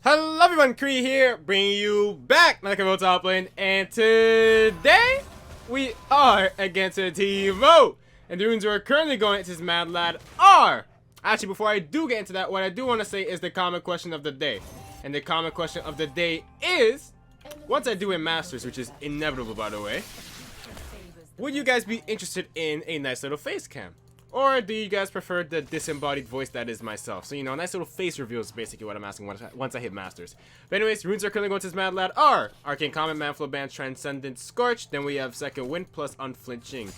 Hello everyone, Cree here, bringing you back another Camille top lane, and today we are against a Teemo, and the runes we're currently going into this mad lad are... Actually, before I do get into that, what I do want to say is the comment question of the day, and the comment question of the day is, once I do in Masters, which is inevitable by the way, would you guys be interested in a nice little face cam? Or do you guys prefer the disembodied voice that is myself? So, you know, a nice little face reveal is basically what I'm asking once I hit Masters. But anyways, runes are currently going to this mad lad are Arcane Comet, Manflow Band, Transcendent, Scorch. Then we have Second Wind plus Unflinching.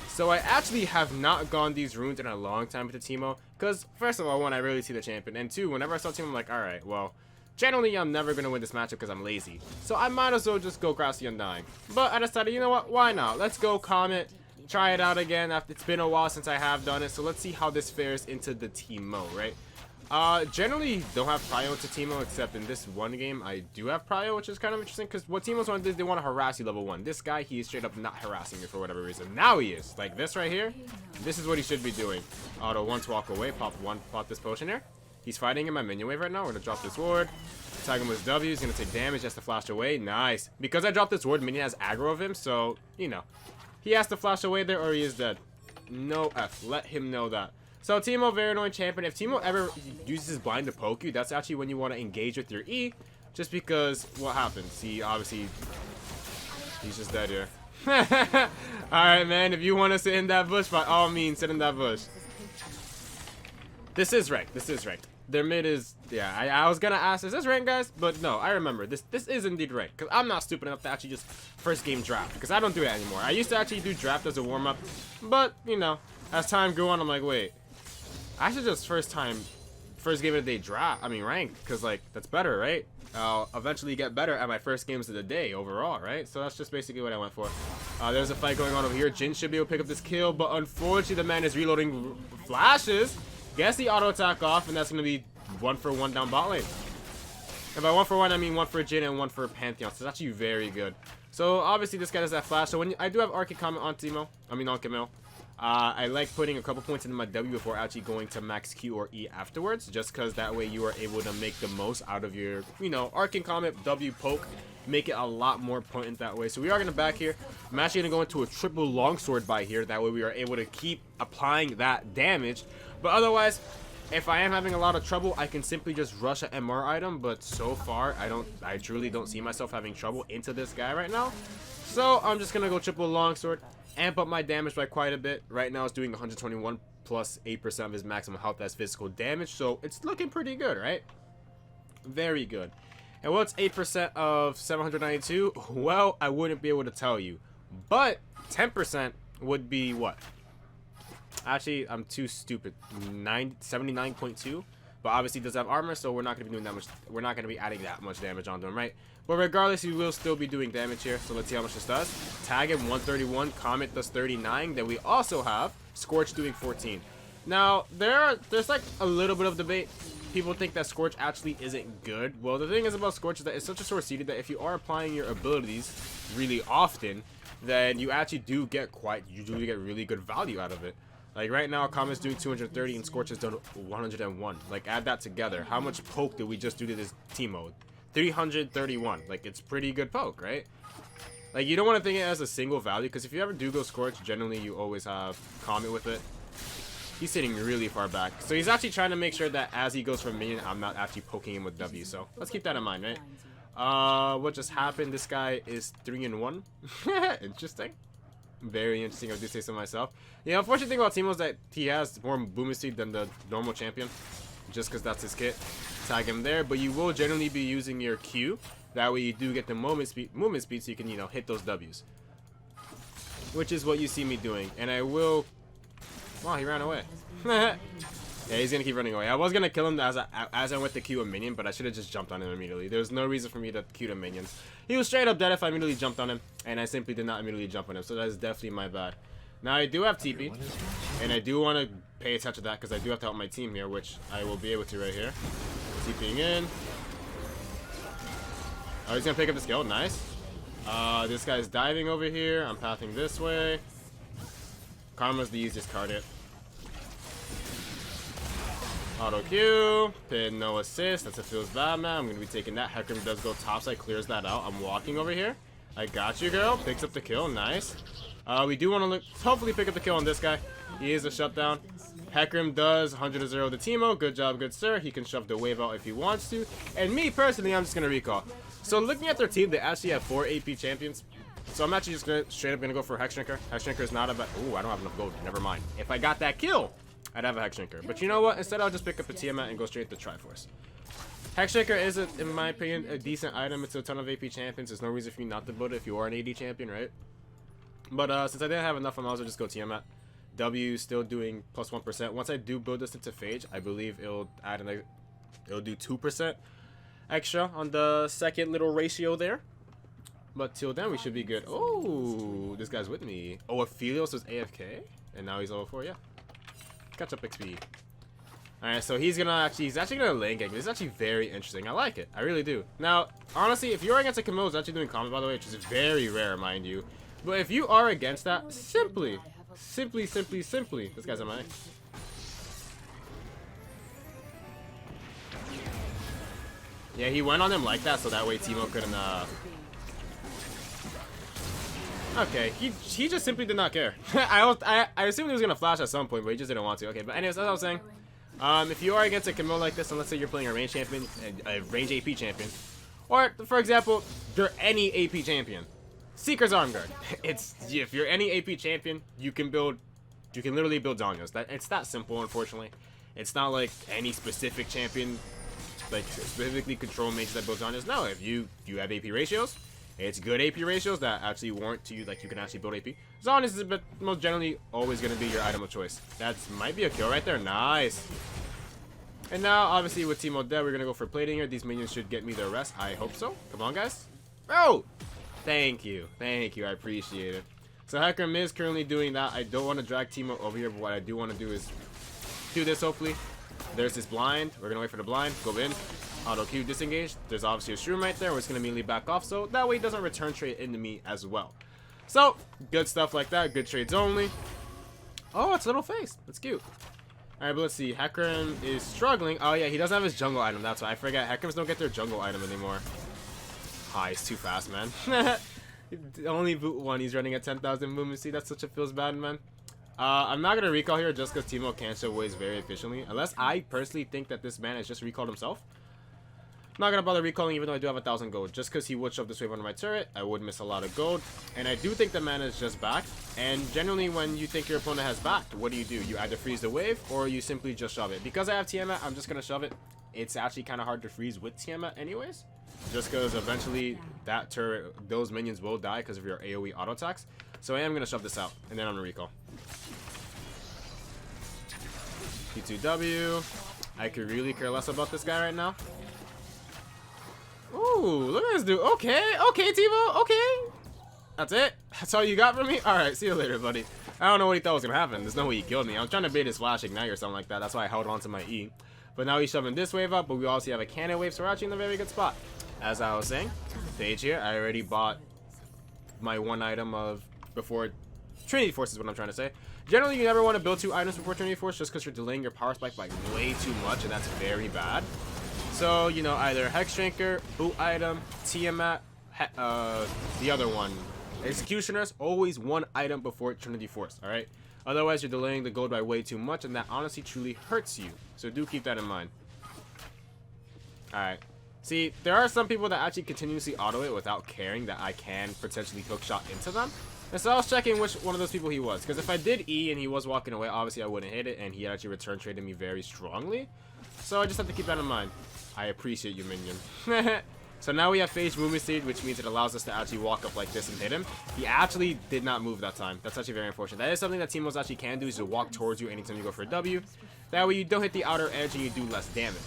So I actually have not gone these runes in a long time with the Teemo. Because, first of all, one, I rarely see the champion. And two, whenever I saw Teemo, I'm like, alright, well, generally I'm never going to win this matchup because I'm lazy. So I might as well just go across the Undying. But I decided, you know what, why not? Let's go Comet. Try it out again. It's been a while since I have done it, so let's see how this fares into the Teemo, right? Generally don't have prio to Teemo, except in this one game I do have prio, which is kind of interesting because what Teemos want to do is they want to harass you level 1. This guy, he is straight up not harassing you for whatever reason. Now he is. Like this right here, this is what he should be doing. Auto once walk away, pop this potion here. He's fighting in my minion wave right now. We're gonna drop this ward, tag him with W. He's gonna take damage, has to flash away. Nice. Because I dropped this ward, minion has aggro of him, so you know. He has to flash away there or he is dead. No F. Let him know that. So Teemo, very annoying champion. If Teemo ever uses his blind to poke you, that's actually when you want to engage with your E. Just because what happens? He obviously... He's just dead here. Alright, man. If you want to sit in that bush, by all means, sit in that bush. This is ranked. This is ranked. Their mid is... Yeah, I was gonna ask, is this ranked, guys? But no, I remember. This is indeed ranked. Because I'm not stupid enough to actually just first game draft. Because I don't do it anymore. I used to actually do draft as a warm-up. But, you know, as time grew on, I'm like, wait. I should just first game of the day draft. I mean, ranked. Because, like, that's better, right? I'll eventually get better at my first games of the day overall, right? So that's just basically what I went for. There's a fight going on over here. Jin should be able to pick up this kill. But unfortunately, the man is reloading flashes. Gets the auto attack off, and that's going to be 1-for-1 down bot lane. And by 1-for-1, I mean 1 for Jin and 1 for Pantheon. So it's actually very good. So obviously this guy does that flash. So when I do have Arcane Comet on Teemo, I mean on Camille, I like putting a couple points into my W before actually going to max Q or E afterwards, just because that way you are able to make the most out of your, you know, Arcane Comet W poke. Make it a lot more potent that way. So we are going to back here. I'm actually going to go into a triple longsword by here. That way we are able to keep applying that damage. But otherwise, if I am having a lot of trouble, I can simply just rush an MR item. But so far, I truly don't see myself having trouble into this guy right now. So I'm just going to go triple longsword, amp up my damage by quite a bit. Right now it's doing 121 plus 8% of his maximum health as physical damage. So it's looking pretty good, right? Very good. And what's 8% of 792? Well, I wouldn't be able to tell you. But 10% would be what? Actually, I'm too stupid. 79.2. But obviously he does have armor, so we're not going to be doing that much. We're not going to be adding that much damage onto him, right? But regardless, he will still be doing damage here. So let's see how much this does. Tag him 131. Comet does 39. Then we also have Scorch doing 14. Now, there's like a little bit of debate. People think that Scorch actually isn't good. Well, the thing is about Scorch is that it's such a source seeded that if you are applying your abilities really often, then you actually do get really good value out of it. Like right now, Comet's doing 230 and Scorch has done 101. Like add that together. How much poke did we just do to this Teemo? 331. Like it's pretty good poke, right? Like you don't want to think it as a single value because if you ever do go Scorch, generally you always have Comet with it. He's sitting really far back. So he's actually trying to make sure that as he goes for minion, I'm not actually poking him with W. So let's keep that in mind, right? What just happened? This guy is 3-1. Interesting. Very interesting, I do say so myself. The unfortunate thing about Teemo is that he has more movement speed than the normal champion. Just because that's his kit. Tag him there, but you will generally be using your Q. That way you do get the movement speed so you can, you know, hit those Ws. Which is what you see me doing. And I will... Wow, he ran away. Yeah, he's gonna keep running away. I was gonna kill him as I went to Q a minion, but I should have just jumped on him immediately. There was no reason for me to Q the minions. He was straight up dead if I immediately jumped on him, and I simply did not immediately jump on him, so that is definitely my bad. Now I do have TP, and I do want to pay attention to that because I do have to help my team here, which I will be able to right here. TPing in. Oh, he's gonna pick up the skill. Nice. This guy's diving over here. I'm pathing this way. Karma's the easiest card hit. Auto Q. Pin, no assist. That's a feels bad, man. I'm going to be taking that. Hecarim does go topside, clears that out. I'm walking over here. I got you, girl. Picks up the kill. Nice. We do want to hopefully pick up the kill on this guy. He is a shutdown. Hecarim does 100-0 the Teemo. Good job, good sir. He can shove the wave out if he wants to. And me, personally, I'm just going to recall. So looking at their team, they actually have 4 AP champions. So I'm actually just straight up going to go for Hex Shrinker. Hex Shrinker is not a bad... Ooh, I don't have enough gold. Never mind. If I got that kill, I'd have a Hex Shrinker. But you know what? Instead, I'll just pick up a Tiamat and go straight to Triforce. Hex Shrinker is, in my opinion, a decent item. It's a ton of AP champions. There's no reason for you not to build it if you are an AD champion, right? But since I didn't have enough, I might as well just go Tiamat. W still doing plus 1%. Once I do build this into Phage, I believe it'll add it'll do 2% extra on the second little ratio there. But till then, we should be good. Oh, this guy's with me. Oh, Aphelios was AFK, and now he's level 4. Yeah, catch up XP. All right, so he's actually gonna lane gank. This is actually very interesting. I like it. I really do. Now, honestly, if you're against a Camille who's actually doing comet, by the way, which is very rare, mind you. But if you are against that, simply. This guy's on my. Yeah, he went on him like that, so that way Teemo couldn't. Okay, he just simply did not care. I assumed he was gonna flash at some point, but he just didn't want to. Okay, but anyways, as I was saying, if you are against a Camille like this, and let's say you're playing a range champion, a range AP champion, or for example, you're any AP champion. Seeker's Arm Guard. If you're any AP champion, you can literally build Zhonya's. It's that simple, unfortunately. It's not like any specific champion, like specifically control mages that build Zhonya's. No, if you have AP ratios, it's good AP ratios that actually warrant to you, like you can actually build AP. Zhonya's is most generally always going to be your item of choice. That might be a kill right there. Nice. And now, obviously, with Teemo dead, we're going to go for plating here. These minions should get me their rest. I hope so. Come on, guys. Oh! Thank you. I appreciate it. So Hecarim is currently doing that. I don't want to drag Teemo over here, but what I do want to do is do this, hopefully. There's this blind. We're going to wait for the blind. Go in. Auto Q disengage. There's obviously a shroom right there. We're just going to immediately back off, so that way it doesn't return trade into me as well. So, good stuff like that. Good trades only. Oh, it's a little face. That's cute. Alright, but let's see. Hecarim is struggling. Oh, yeah, he doesn't have his jungle item. That's why I forget. Hecarims don't get their jungle item anymore. Ah, he's too fast, man. Only boot 1. He's running at 10,000 movement speed. That's such a feels bad, man. I'm not going to recall here just because Teemo can't show waves very efficiently. Unless I personally think that this man has just recalled himself. I'm not going to bother recalling even though I do have 1,000 gold. Just because he would shove this wave under my turret, I would miss a lot of gold. And I do think the mana is just back. And generally when you think your opponent has backed, what do? You either freeze the wave or you simply just shove it. Because I have Tiamat, I'm just going to shove it. It's actually kind of hard to freeze with Tiamat anyways. Just because eventually that turret, those minions will die because of your AoE auto attacks. So I am going to shove this out, and then I'm going to recall. P2W. I could really care less about this guy right now. Ooh, look at this dude. Okay, Teemo, okay. That's it? That's all you got from me? Alright, see you later, buddy. I don't know what he thought was going to happen. There's no way he killed me. I was trying to bait his flash ignite or something like that. That's why I held on to my E. But now he's shoving this wave up, but we also have a cannon wave, so we're actually in a very good spot. As I was saying, Phage here, I already bought my one item of before Trinity Force is what I'm trying to say. Generally, you never want to build 2 items before Trinity Force just because you're delaying your power spike by way too much, and that's very bad. So, you know, either Hex Shrinker, boot item, Tiamat, the other one, Executioners, always 1 item before Trinity Force, alright? Otherwise, you're delaying the gold by way too much, and that honestly truly hurts you. So do keep that in mind. Alright. See, there are some people that actually continuously auto it without caring that I can potentially hook shot into them. And so I was checking which one of those people he was. Because if I did E and he was walking away, obviously I wouldn't hit it. And he actually return traded me very strongly. So I just have to keep that in mind. I appreciate you, minion. So now we have Phage movement speed, which means it allows us to actually walk up like this and hit him. He actually did not move that time. That's actually very unfortunate. That is something that Teemos actually can do, is to walk towards you anytime you go for a W. That way you don't hit the outer edge and you do less damage.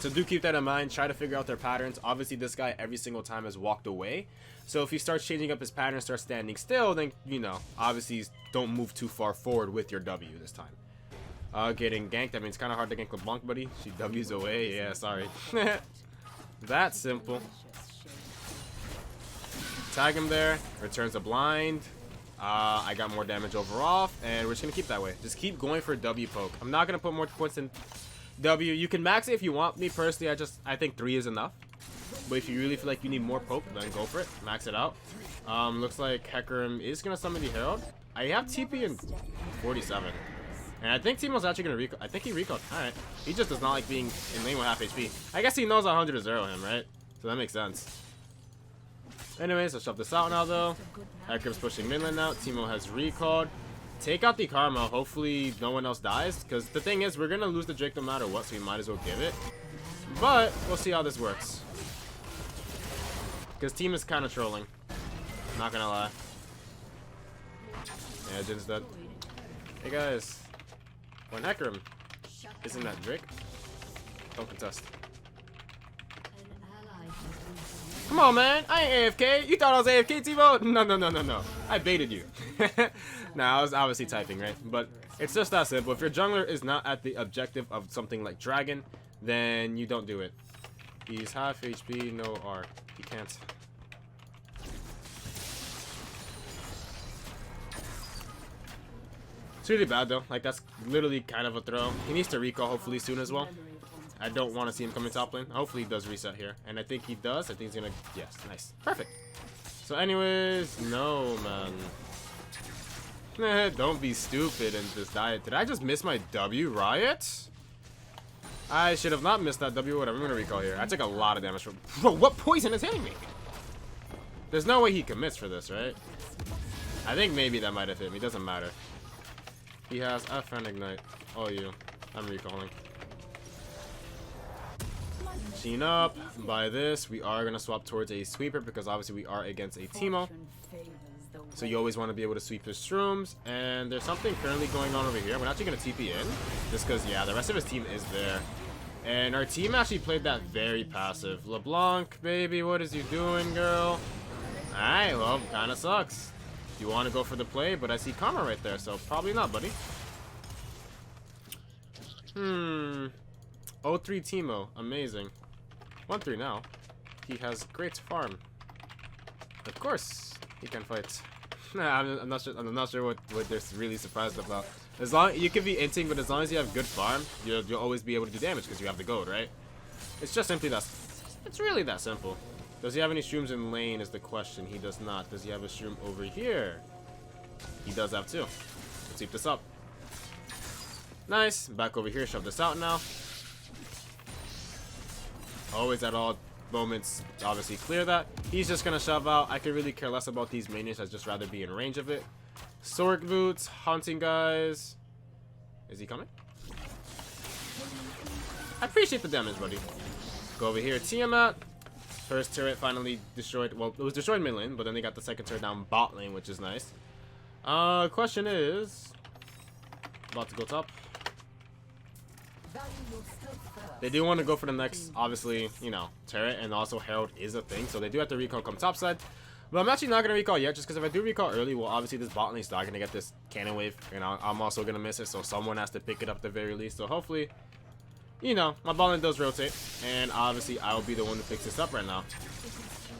So do keep that in mind. Try to figure out their patterns. Obviously, this guy every single time has walked away. So if he starts changing up his pattern, starts standing still, then, you know, obviously don't move too far forward with your W this time. Getting ganked, I mean, it's kind of hard to gank LeBlanc, buddy. She W's away. Yeah, sorry. That simple. Tag him there. Returns a blind. I got more damage overall, and we're just going to keep that way. Just keep going for a W poke. I'm not going to put more points in W, you can max it if you want. Me personally, I think 3 is enough. But if you really feel like you need more poke, then go for it. Max it out. Looks like Hecarim is gonna summon the Herald. I have TP in 47. And I think Teemo's actually gonna recall. I think he recalled. Alright. He just does not like being in lane with half HP. I guess he knows 100 to 0 him, right? So that makes sense. Anyways, let's shove this out now though. Hecarim's pushing mid lane now. Teemo has recalled. Take out the Karma. Hopefully no one else dies. Because the thing is, we're gonna lose the Drake no matter what, so we might as well give it. But we'll see how this works. Because team is kind of trolling. Not gonna lie. Yeah, Jin's dead. Hey guys. When Hecarim isn't that Drake? Don't contest. Come on, man. I ain't AFK. You thought I was AFK, Teemo? No. I baited you. Nah, I was obviously typing, right? But it's just that simple. If your jungler is not at the objective of something like Dragon, then you don't do it. He's half HP, no R. He can't. It's really bad though. Like, that's literally kind of a throw. He needs to recall hopefully soon as well. I don't want to see him coming top lane. Hopefully he does reset here. And I think he does. I think he's gonna... Yes, nice. Perfect. So anyways, no, man. Don't be stupid and just die. Did I just miss my W, Riot? I should have not missed that W. Whatever, I'm gonna recall here. I took a lot of damage from... Bro, what poison is hitting me? There's no way he commits for this, right? I think maybe that might have hit me. Doesn't matter. He has F and Ignite. Oh, you. I'm recalling. Sheen up. By this, we are going to swap towards a sweeper because obviously we are against a Teemo. So you always want to be able to sweep his shrooms. And there's something currently going on over here. We're actually going to TP in. Just because, yeah, the rest of his team is there. And our team actually played that very passive. LeBlanc, baby, what is you doing, girl? Alright, well, kind of sucks. You want to go for the play, but I see Karma right there, so probably not, buddy. 0-3 Teemo, amazing. 1-3 now. He has great farm. Of course, he can fight. Nah, I'm not sure. I'm not sure what they're really surprised about. As long you can be inting, but as long as you have good farm, you'll always be able to do damage because you have the gold, right? It's just simply that. It's really that simple. Does he have any shrooms in lane is the question. He does not. Does he have a shroom over here? He does have two. Let's sweep this up. Nice. Back over here. Shove this out now. Always at all moments, obviously clear that. He's just going to shove out. I could really care less about these minions. I'd just rather be in range of it. Sword boots. Haunting guys. Is he coming? I appreciate the damage, buddy. Go over here. Tiamat. First turret finally destroyed. Well, it was destroyed mid lane, but then they got the second turret down bot lane, which is nice. Question is... About to go top. They do want to go for the next, obviously, you know, turret, and also Herald is a thing, so they do have to recall come top side. But I'm actually not going to recall yet, just because if I do recall early, well, obviously this bot lane's not going to get this cannon wave, and I'm also going to miss it, so someone has to pick it up at the very least. So hopefully... You know, my ball lane does rotate, and obviously I will be the one who picks this up right now.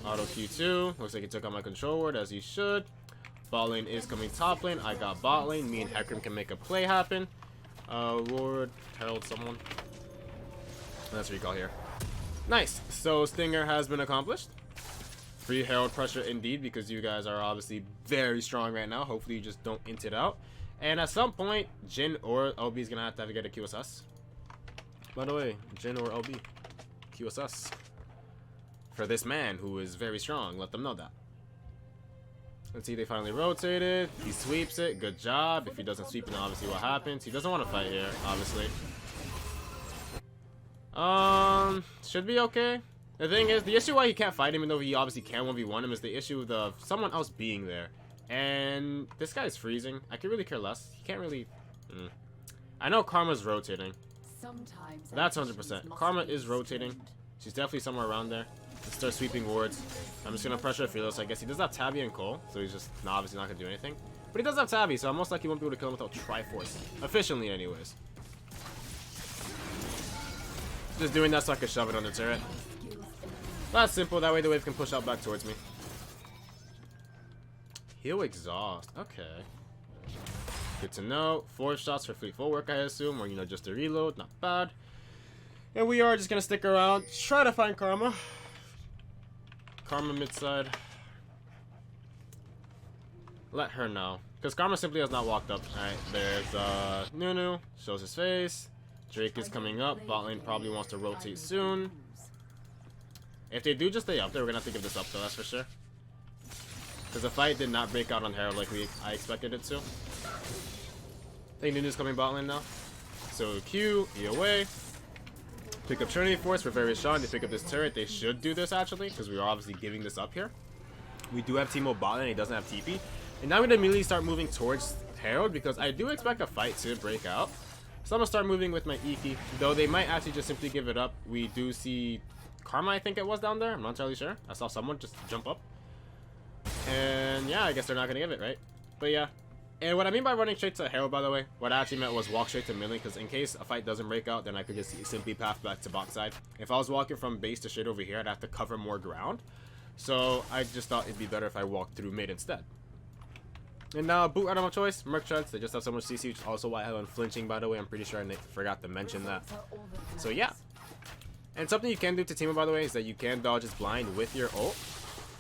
Auto Q2, looks like he took out my control ward as he should. Ball lane is coming top lane. I got bot lane. Me and Hecarim can make a play happen. Lord, Herald someone. Let's recall here. Nice. So Stinger has been accomplished. Free Herald pressure indeed, because you guys are obviously very strong right now. Hopefully you just don't int it out. And at some point, Jhin or LB is going to have to get a QSS. By the way, Jhin or LB, QSS. For this man who is very strong, let them know that. Let's see, they finally rotated. He sweeps it. Good job. If he doesn't sweep, then obviously what happens? He doesn't want to fight here, obviously. Should be okay. The thing is, the issue why he can't fight him, even though he obviously can 1v1 him, is the issue of someone else being there. And this guy's freezing. I could really care less. He can't really... I know Karma's rotating. That's 100%. Karma is rotating. She's definitely somewhere around there. Let's start sweeping wards. I'm just going to pressure Philo. I guess he does have Tabby and Cole, so he's just obviously not going to do anything. But he does have Tabby, so I'm most likely he won't be able to kill him without Triforce. Efficiently, anyways. Just doing that so I can shove it on the turret. That's simple. That way the wave can push out back towards me. Heal exhaust. Okay. Good to know. 4 shots for free full work, I assume, or, you know, just a reload. Not bad. And we are just gonna stick around, try to find Karma. Karma mid side. Let her know. Because Karma simply has not walked up. Alright, there's Nunu. Shows his face. Drake is coming up. Bot lane probably wants to rotate soon. If they do just stay up there, we're gonna have to give this up though, that's for sure. Because the fight did not break out on Herald like I expected it to. I think Nunu's coming bot lane now. So Q, E away. Pick up Trinity Force for very strong. They pick up this turret. They should do this actually, because we are obviously giving this up here. We do have Teemo bot lane, he doesn't have TP. And now I'm gonna immediately start moving towards Herald because I do expect a fight to break out. So I'm gonna start moving with my Iki, though they might actually just simply give it up. We do see Karma, I think it was down there. I'm not entirely sure. I saw someone just jump up. And yeah, I guess they're not gonna give it, right? But yeah. And what I mean by running straight to Herald, by the way, what I actually meant was walk straight to mid lane, because in case a fight doesn't break out, then I could just simply path back to bot side. If I was walking from base to straight over here, I'd have to cover more ground. So I just thought it'd be better if I walked through mid instead. And now, boot item of choice, Merc Treads. They just have so much CC, which is also why I have unflinching, by the way. I'm pretty sure I forgot to mention that. So yeah. And something you can do to Teemo, by the way, is that you can dodge his blind with your ult.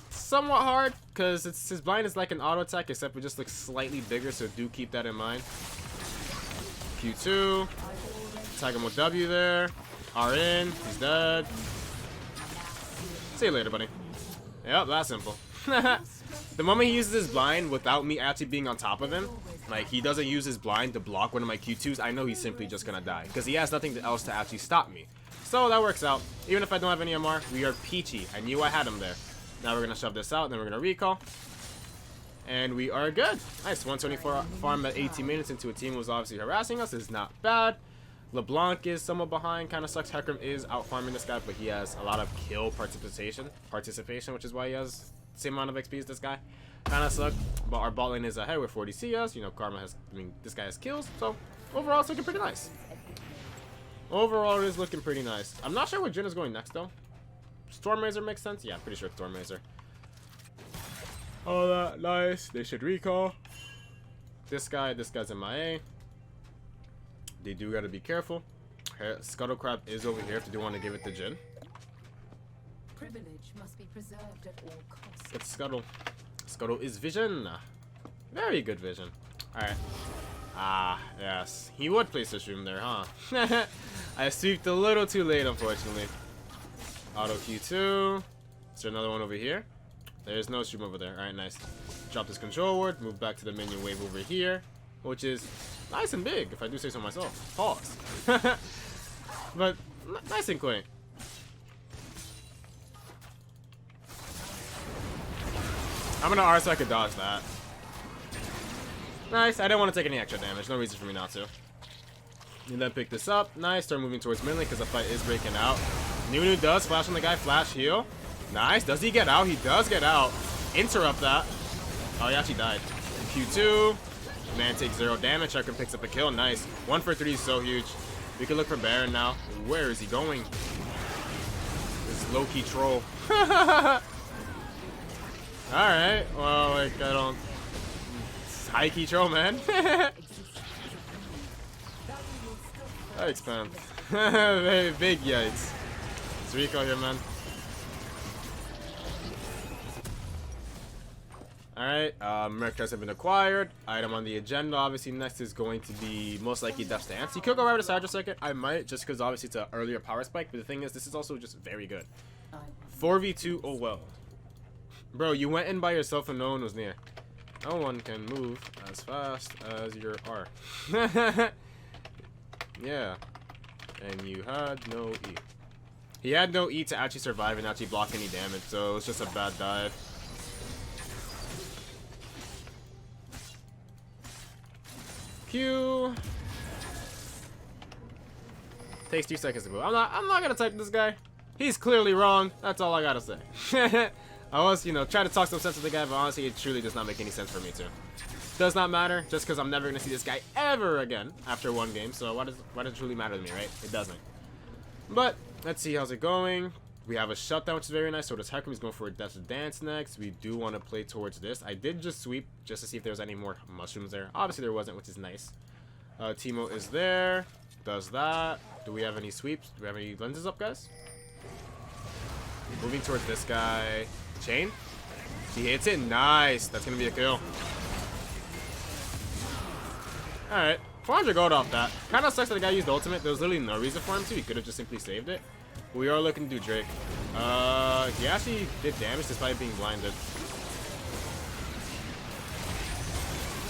Somewhat hard, because his blind is like an auto attack, except it just looks slightly bigger, so do keep that in mind. Q2. Tag him with W there. RN. He's dead. See you later, buddy. Yep, that's simple. The moment he uses his blind without me actually being on top of him, like he doesn't use his blind to block one of my Q2s, I know he's simply just gonna die, because he has nothing else to actually stop me. So that works out. Even if I don't have any MR, we are peachy. I knew I had him there. Now we're gonna shove this out, then we're gonna recall. And we are good. Nice, 124 farm at 18 minutes into a team who was obviously harassing us. Is not bad. LeBlanc is somewhat behind, kind of sucks. Hecarim is out farming this guy, but he has a lot of kill participation, which is why he has the same amount of XP as this guy. Kind of suck, but our bot lane is ahead with 40 CS. You know, Karma has, this guy has kills, so overall it's looking pretty nice. Overall, it is looking pretty nice. I'm not sure where Jhin is going next, though. Stormrazor makes sense? Yeah, I'm pretty sure it's Stormrazor. Oh, that nice. They should recall. This guy's MIA. They do gotta be careful. Scuttle Crab is over here if they do want to give it to Jhin. Privilege must be preserved at all costs. It's Scuttle. Scuttle is vision. Very good vision. Alright. Ah, yes. He would place this room there, huh? I sweeped a little too late, unfortunately. Auto Q2. Is there another one over here? There's no stream over there. Alright, nice. Drop this control ward. Move back to the minion wave over here. Which is nice and big, if I do say so myself. Pause. But, nice and quaint. I'm gonna R so I could dodge that. Nice. I didn't want to take any extra damage. No reason for me not to. And then pick this up. Nice. Start moving towards mid lane because the fight is breaking out. Nunu does flash on the guy. Flash heal. Nice. Does he get out? He does get out. Interrupt that. Oh, he actually died. Q2. Man takes 0 damage. Hecarim picks up a kill. Nice. 1 for 3 is so huge. We can look for Baron now. Where is he going? This low-key troll. Alright. Well, like, I don't... High-key troll, man. Yikes, man. Very big yikes. It's Rico here, man. Alright, Merchandise have been acquired. Item on the agenda, obviously, next is going to be most likely Death's Dance. You could go right with a Hydra Circuit. I might, just because obviously it's an earlier power spike. But the thing is, this is also just very good. 4v2, oh well. Bro, you went in by yourself and no one was near. No one can move as fast as your R. Yeah. And you had no E. He had no E to actually survive and actually block any damage, so it was just a bad dive. Q. Takes 2 seconds to move. I'm not gonna type this guy. He's clearly wrong. That's all I gotta say. I was, trying to talk some sense to the guy, but honestly, it truly does not make any sense for me to. Does not matter, just because I'm never gonna see this guy ever again after one game. So why does it truly matter to me, right? It doesn't. But let's see how's it going. We have a shutdown, which is very nice. So does Hecarim. He's going for a Death's Dance next. We do want to play towards this. I did just sweep just to see if there was any more mushrooms there. Obviously there wasn't, which is nice. Teemo is there. does that. Do we have any sweeps? Do we have any lenses up, guys? Moving towards this guy. Chain. He hits it. Nice. That's going to be a kill. Alright. 400 gold off that. Kind of sucks that the guy used the ultimate. There was literally no reason for him to. He could have just simply saved it. But we are looking to do Drake. He actually did damage despite being blinded.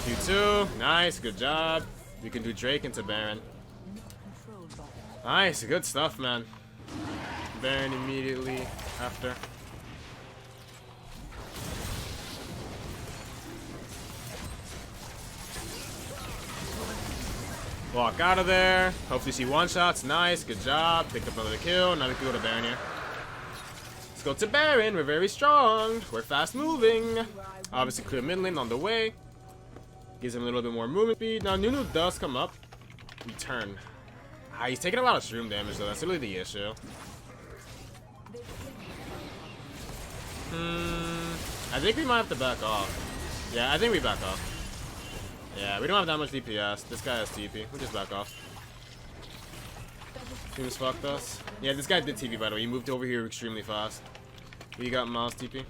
Q2. Nice. Good job. We can do Drake into Baron. Nice. Good stuff, man. Baron immediately after. Walk out of there. Hopefully she one-shots. Nice. Good job. Picked up another kill. Now we can go to Baron here. Let's go to Baron. We're very strong. We're fast-moving. Obviously, clear mid lane on the way. Gives him a little bit more movement speed. Now, Nunu does come up. We turn. He's taking a lot of shroom damage, though. That's really the issue. I think we might have to back off. Yeah, I think we back off. Yeah, we don't have that much DPS. This guy has TP. We'll just back off. Team's fucked us. Yeah, this guy did TP, by the way. He moved over here extremely fast. We got Miles TP.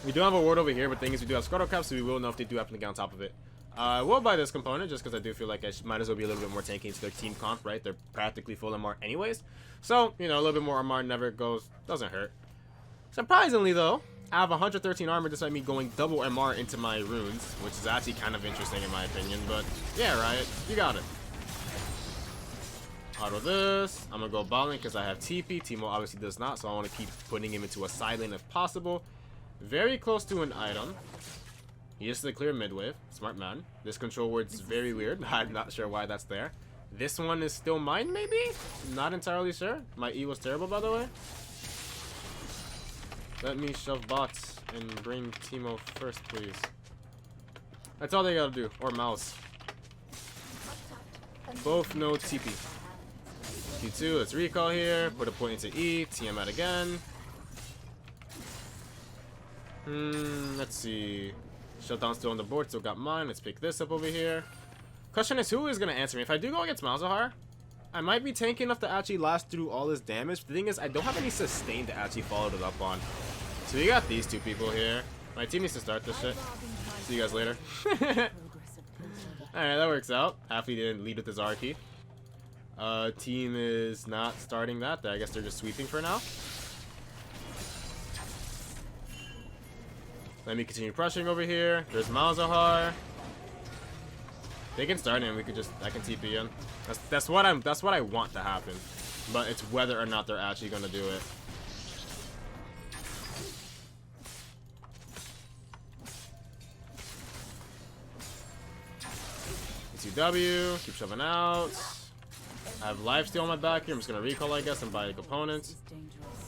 We do have a ward over here, but the thing is we do have Scuttle Cap, so we will know if they do happen to get on top of it. We'll buy this component just because I do feel like I might as well be a little bit more tanky into their team comp, right? They're practically full MR anyways. So, you know, a little bit more MR never doesn't hurt. Surprisingly, though, I have 113 armor despite me going double MR into my runes, which is actually kind of interesting in my opinion, but yeah, Riot, you got it. Auto this. I'm going to go balling because I have TP. Teemo obviously does not, so I want to keep putting him into a side lane if possible. Very close to an item. He is the clear mid wave. Smart man. This control word's very weird. I'm not sure why that's there. This one is still mine, maybe? Not entirely sure. My E was terrible, by the way. Let me shove bots and bring Teemo first, please. That's all they gotta do. Or mouse. Both no TP. Q2, let's recall here. Put a point into E. TM out again. Let's see. Shutdown's still on the board, still got mine. Let's pick this up over here. Question is, who is going to answer me? If I do go against Malzahar, I might be tanky enough to actually last through all this damage. The thing is, I don't have any sustain to actually follow it up on. So we got these two people here. My team needs to start this shit. See you guys later. Alright, that works out. Halfly didn't lead with his R key. Team is not starting that. I guess they're just sweeping for now. Let me continue pressuring over here. There's Malzahar. They can start and we could I can TP in. That's what I want to happen. But it's whether or not they're actually gonna do it. ECW, keep shoving out. I have lifesteal on my back here. I'm just gonna recall, I guess, and buy a component.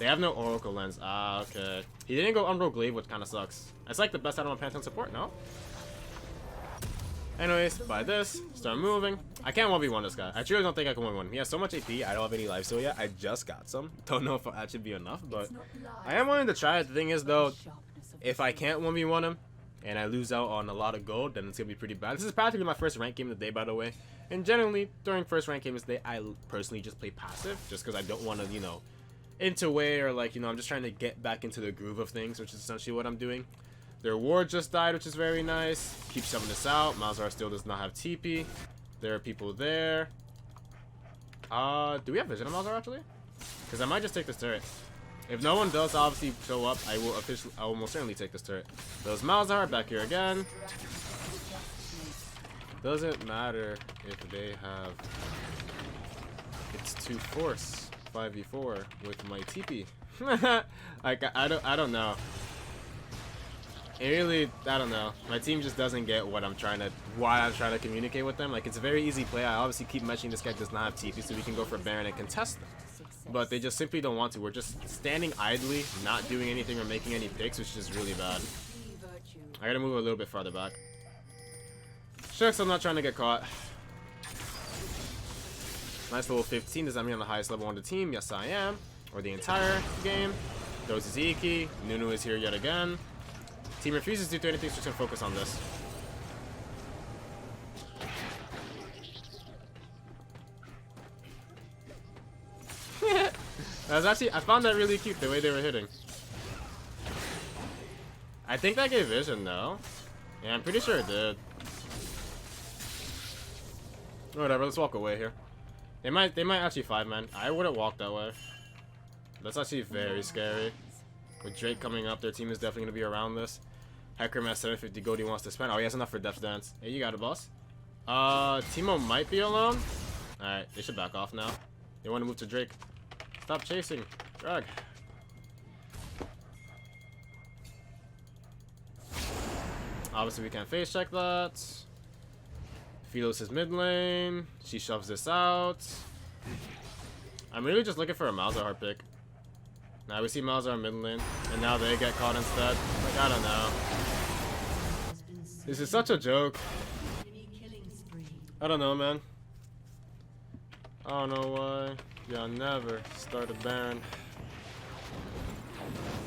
They have no Oracle Lens. Ah, okay. He didn't go Umbral Glaive, which kind of sucks. That's like the best item on Pantheon support, no? Anyways, buy this. Start moving. I can't 1v1 this guy. I truly don't think I can 1v1. He has so much AP. I don't have any lifesteal yet. I just got some. Don't know if it'll actually be enough, but I am wanting to try it. The thing is, though, if I can't 1v1 him and I lose out on a lot of gold, then it's going to be pretty bad. This is practically my first rank game of the day, by the way. And generally, during first rank games of the day, I personally just play passive just because I don't want to, you know, interway or like, you know, I'm just trying to get back into the groove of things, which is essentially what I'm doing. Their ward just died, which is very nice. Keep shoving this out. Malzahar still does not have TP. There are people there. Do we have vision on Malzahar actually? Because I might just take this turret. If no one does obviously show up, I will most certainly take this turret. There's Malzahar back here again. Doesn't matter if they have. It's 2 force 5v4 with my TP. Like I don't know. It really, I don't know. My team just doesn't get why I'm trying to communicate with them. Like, it's a very easy play. I obviously keep mentioning this guy does not have TP, so we can go for Baron and contest them. But they just simply don't want to. We're just standing idly, not doing anything or making any picks, which is really bad. I gotta move a little bit farther back. Shucks, I'm not trying to get caught. Nice level 15. Does that mean I'm the highest level on the team? Yes, I am. Or the entire game. Throws his E key. Nunu is here yet again. Team refuses to do anything, so just gonna focus on this. I found that really cute, the way they were hitting. I think that gave vision, though. Yeah, I'm pretty sure it did. Whatever, let's walk away here. They might actually 5-man. I wouldn't walk that way. That's actually very scary. With Drake coming up, their team is definitely going to be around this. Hecarim has 750 gold he wants to spend. Oh, he has enough for Death Dance. Hey, you got it, boss. Teemo might be alone. Alright, they should back off now. They want to move to Drake. Stop chasing. Drag. Obviously, we can't face check that. Philos is mid lane. She shoves this out. I'm really just looking for a Malzahar pick. Now we see Malzahar mid lane, and now they get caught instead. Like, I don't know. This is such a joke. I don't know, man. I don't know why. Y'all never start a Baron.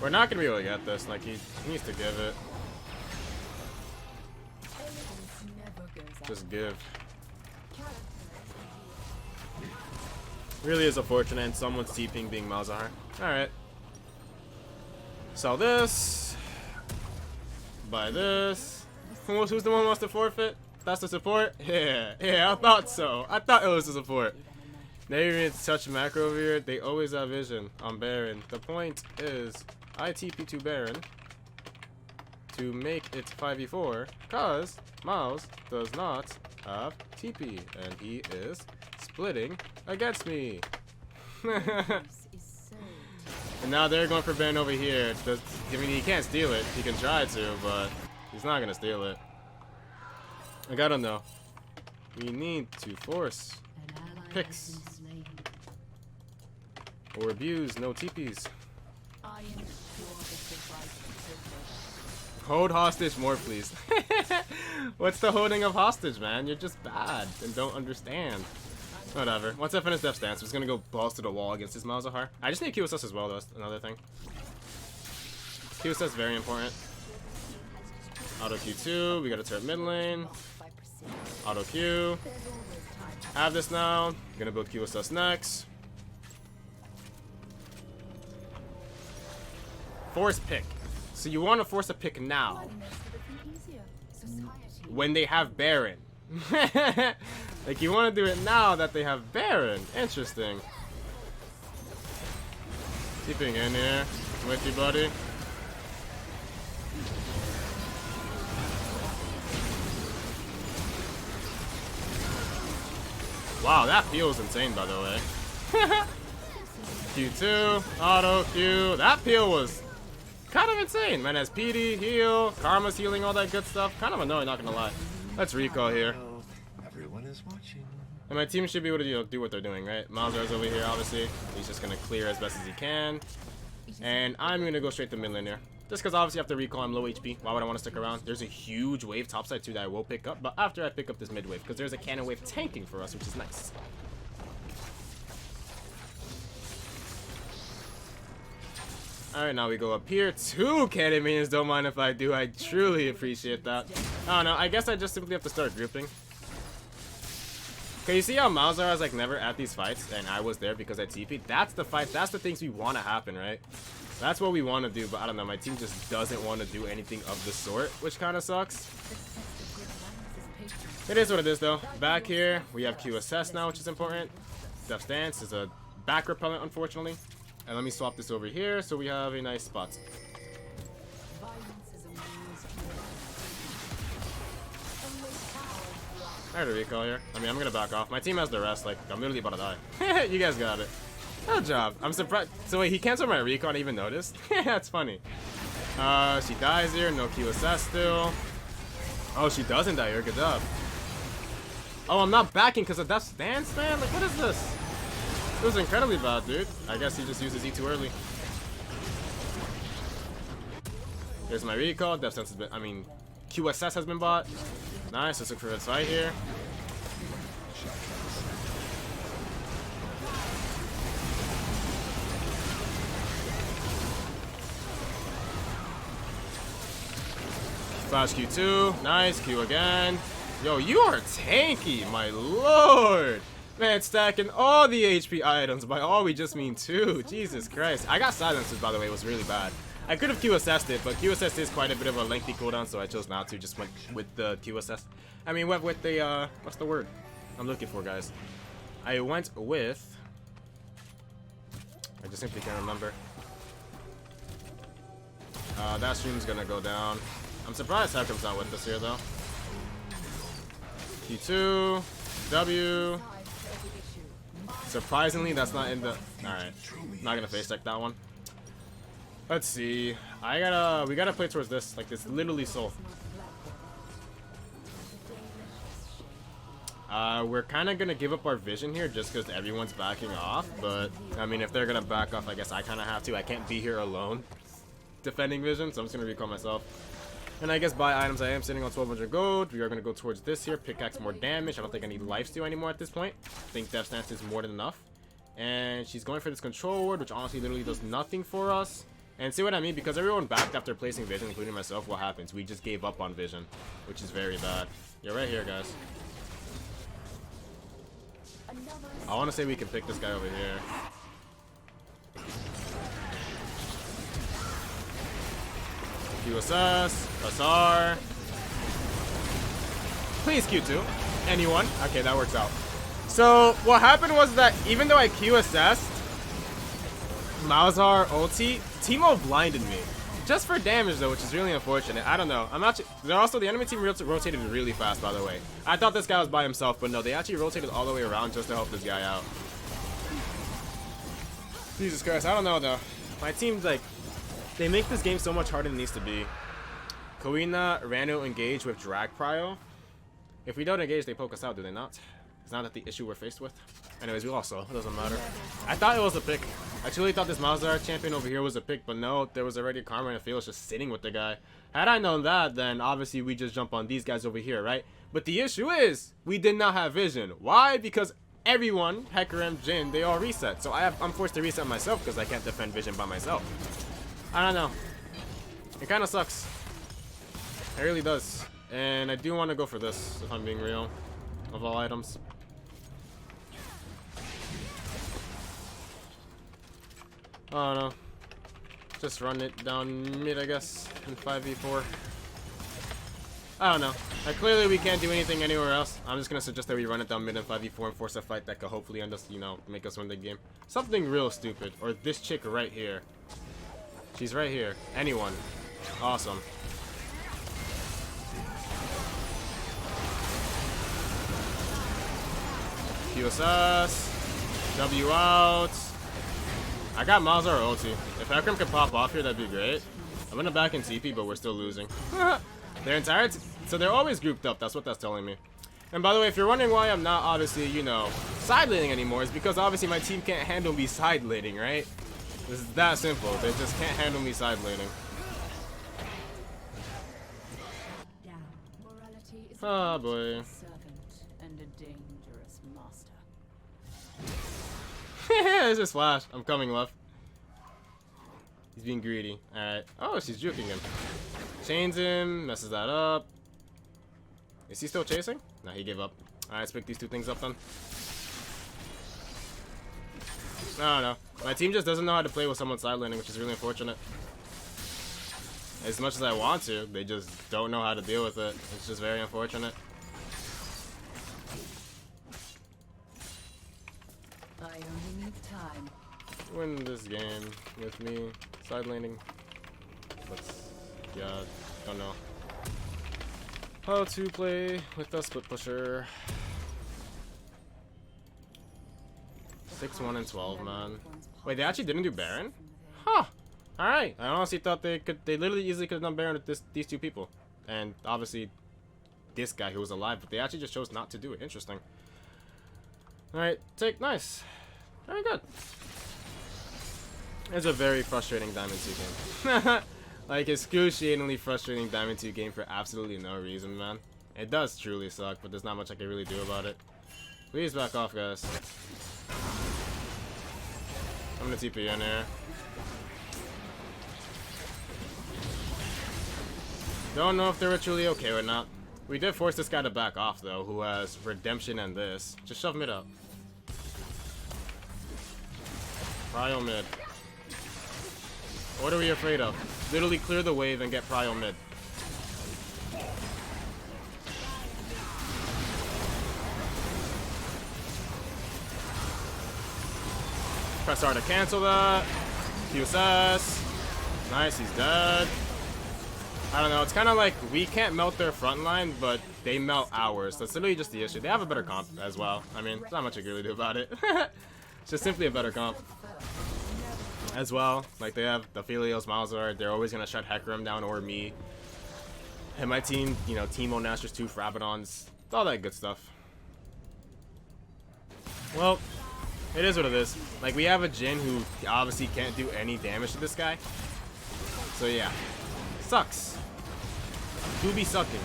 We're not gonna be able to get this. Like, he needs to give it. Just give. Really is unfortunate, and someone's TPing being Malzahar. Alright. Sell this. Buy this. Who's the one who wants to forfeit? That's the support? Yeah, I thought so. I thought it was the support. They even touch macro over here. They always have vision on Baron. The point is, I TP to Baron to make it 5v4, because Miles does not have TP, and he is splitting against me. And now they're going for Baron over here. I mean, he can't steal it. He can try to, but he's not going to steal it. Like, I don't know. We need to force picks. Or abuse, no TPs. Hold hostage more, please. What's the holding of hostage, man? You're just bad and don't understand. Whatever. Once I finish Death Dance, I'm just gonna go balls to the wall against this Malzahar. I just need QSS as well, though. That's another thing. QSS is very important. Auto Q2. We got a turret mid lane. Auto Q. Have this now. Gonna build QSS next. Force pick. So you want to force a pick now. When they have Baron. Like, you want to do it now that they have Baron. Interesting. Keeping in here. I'm with you, buddy. Wow, that feels insane, by the way. Q2, auto Q. That peel was kind of insane. Man has PD, heal, Karma's healing, all that good stuff. Kind of annoying, not gonna lie. Let's recall here. Everyone is watching. And my team should be able to, do what they're doing, right? Malzar's over here, obviously. He's just gonna clear as best as he can. And I'm gonna go straight to mid lane here. Just because obviously after recall, I'm low HP. Why would I want to stick around? There's a huge wave topside too that I will pick up. But after I pick up this mid wave, because there's a cannon wave tanking for us, which is nice. Alright, now we go up here. 2 cannon minions, don't mind if I do. I truly appreciate that. I don't know, I guess I just simply have to start grouping. Okay, you see how Malzahar is like never at these fights, and I was there because I TP'd? That's the fight, that's the things we want to happen, right? That's what we want to do, but I don't know, my team just doesn't want to do anything of the sort, which kind of sucks. It is what it is, though. Back here, we have QSS now, which is important. Death Dance is a back repellent, unfortunately. And let me swap this over here so we have a nice spot. I heard a recall here. I mean, I'm gonna back off. My team has the rest. Like, I'm literally about to die. You guys got it. Good job. I'm surprised. So wait, he canceled my recall and even noticed? That's funny. She dies here. No QSS still. Oh, she doesn't die here. Good job. Oh, I'm not backing because of Death Dance, man? Like, what is this? It was incredibly bad, dude. I guess he just used his E too early. Here's my recall. Death Dance has been, I mean, QSS has been bought. Nice. Let's look for a fight here. Flash Q2. Nice. Q again. Yo, you are tanky, my lord. Man, stacking all the HP items. By all, we just mean 2. Jesus Christ. I got silences, by the way. It was really bad. I could have Q-assessed it, but Q-assessed is quite a bit of a lengthy cooldown, so I chose not to. Just went with the Q-assess. I mean, went with the, what's the word I'm looking for, guys? I went with... I just simply can't remember. That stream's gonna go down. I'm surprised Hackham's not with us here, though. Q2, W. Surprisingly, that's not in the... Alright. Not gonna face check that one. Let's see. We gotta play towards this. Like, this literally soul. We're kind of gonna give up our vision here just because everyone's backing off. But, I mean, if they're gonna back off, I guess I kind of have to. I can't be here alone defending vision, so I'm just gonna recall myself. And I guess buy items. I am sitting on 1200 gold. We are going to go towards this here. Pickaxe more damage. I don't think I need lifesteal anymore at this point. I think Death Stance is more than enough. And she's going for this control ward, which honestly literally does nothing for us. And see what I mean? Because everyone backed after placing vision, including myself, what happens? We just gave up on vision, which is very bad. You're right here, guys. I want to say we can pick this guy over here. QSS, SR. Please Q2. Anyone? Okay, that works out. So what happened was that even though I QSS'd Malzahar ulti, Teemo blinded me. Just for damage though, which is really unfortunate. I don't know. I'm actually... the enemy team rotated really fast, by the way. I thought this guy was by himself, but no, they actually rotated all the way around just to help this guy out. Jesus Christ, I don't know though. My team's like... They make this game so much harder than it needs to be. Koina, Rano engage with Drag Prio. If we don't engage, they poke us out, do they not? Is not that the issue we're faced with? Anyways, we lost, so it doesn't matter. I thought it was a pick. I truly thought this Malzahar champion over here was a pick, but no, there was already Karma and Felix just sitting with the guy. Had I known that, then obviously we just jump on these guys over here, right? But the issue is, we did not have vision. Why? Because everyone, Hecarim, Jhin, they all reset. So I'm forced to reset myself because I can't defend vision by myself. I don't know. It kind of sucks. It really does. And I do want to go for this, if I'm being real, of all items. I don't know. Just run it down mid, I guess, in 5v4. I don't know. Clearly we can't do anything anywhere else. I'm just going to suggest that we run it down mid in 5v4 and force a fight that could hopefully end us, you know, make us win the game. Something real stupid. Or this chick right here. She's right here. Anyone. Awesome. QSS. W out. I got Malzahar ulti. If Hecarim could pop off here, that'd be great. I'm gonna back in TP, but we're still losing. Their entire so they're always grouped up. That's what that's telling me. And by the way, if you're wondering why I'm not obviously, you know, side laning anymore, it's because obviously my team can't handle me side laning, right? This is that simple. They just can't handle me side laning. Oh boy. There's this flash. I'm coming left. He's being greedy. Alright. Oh, she's juking him. Chains him. Messes that up. Is he still chasing? No, he gave up. Alright, let's pick these two things up then. I don't know. My team just doesn't know how to play with someone side laning, which is really unfortunate. As much as I want to, they just don't know how to deal with it. It's just very unfortunate. I only need time. Win this game with me side laning. Yeah, don't know how to play with a split pusher. 6-1 and 12, man. Wait, they actually didn't do Baron? Huh. Alright. I honestly thought they literally easily could have done Baron with these two people. And obviously this guy who was alive, but they actually just chose not to do it. Interesting. Alright, take nice. Very good. It's a very frustrating Diamond 2 game. Like, excruciatingly frustrating Diamond 2 game for absolutely no reason, man. It does truly suck, but there's not much I can really do about it. Please back off, guys. I'm gonna TP in here. Don't know if they were truly okay or not. We did force this guy to back off, though, who has Redemption and this. Just shove mid up. Prio mid. What are we afraid of? Literally clear the wave and get Prio mid. Press R to cancel that. QSS. Nice, he's dead. I don't know, it's kind of like we can't melt their front line, but they melt ours. That's literally just the issue. They have a better comp as well. I mean, there's not much I can really do about it. It's just simply a better comp as well. Like, they have the Philios, Malzard. They're always going to shut Hecarim down or me. And my team, you know, Teemo, Nashor's 2, Rabadons. All that good stuff. Well, it is what it is. Like, we have a Jhin who obviously can't do any damage to this guy. So, yeah. Sucks. Do be sucking.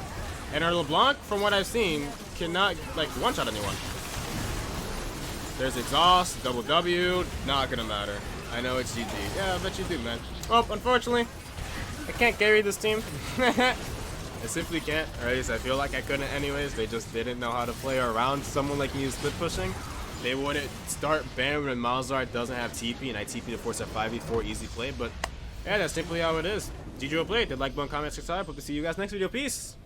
And our LeBlanc, from what I've seen, cannot, like, one-shot anyone. There's exhaust, double W, not gonna matter. I know it's GG. Yeah, I bet you do, man. Well, unfortunately, I can't carry this team. I simply can't, or at least I feel like I couldn't anyways. They just didn't know how to play around someone like me who's split pushing. They wouldn't start Baron when Malzard doesn't have TP, and I TP to force a 5v4 easy play, but yeah, that's simply how it is. GG will play. Did like, button, comment, subscribe. Hope to see you guys next video. Peace!